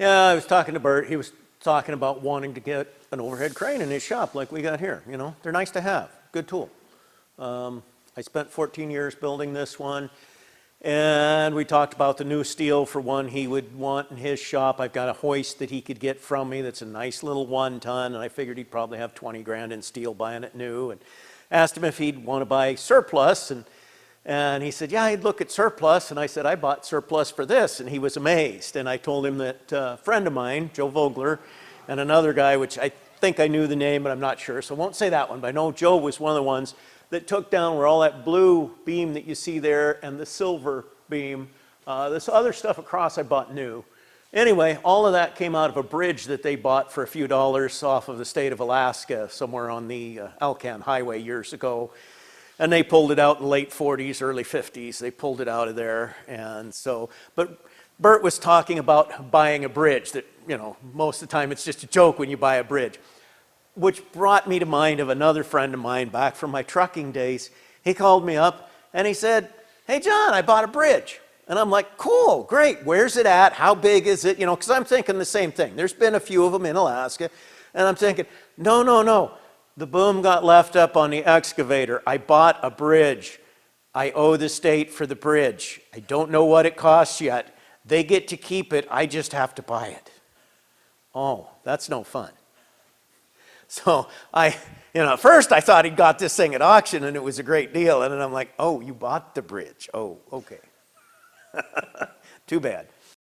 Yeah, I was talking to Bert. He was talking about wanting to get an overhead crane in his shop like we got here. You know, they're nice to have. Good tool. I spent 14 years building this one. And we talked about the new steel for one he would want in his shop. I've got a hoist that he could get from me that's a nice little 1 ton, and I figured he'd probably have 20 grand in steel buying it new. And asked him if he'd want to buy surplus, and he said, yeah, I'd look at surplus. And I said, I bought surplus for this, and he was amazed. And I told him that a friend of mine, Joe Vogler, and another guy, which I think I knew the name, but I'm not sure, so I won't say that one, but I know Joe was one of the ones that took down where all that blue beam that you see there and the silver beam. This other stuff across I bought new. Anyway, all of that came out of a bridge that they bought for a few dollars off of the state of Alaska, somewhere on the Alcan Highway years ago. And they pulled it out in the late 40s, early 50s. They pulled it out of there. And so, but Bert was talking about buying a bridge that, you know, most of the time it's just a joke when you buy a bridge. Which brought me to mind of another friend of mine back from my trucking days. He called me up and he said, hey John, I bought a bridge. And I'm like, cool, great, where's it at? How big is it? You know, because I'm thinking the same thing. There's been a few of them in Alaska. And I'm thinking, no. The boom got left up on the excavator. I bought a bridge. I owe the state for the bridge. I don't know what it costs yet. They get to keep it. I just have to buy it. Oh, that's no fun. So at first I thought he'd got this thing at auction and it was a great deal. And then I'm like, oh, you bought the bridge. Oh, okay. Too bad.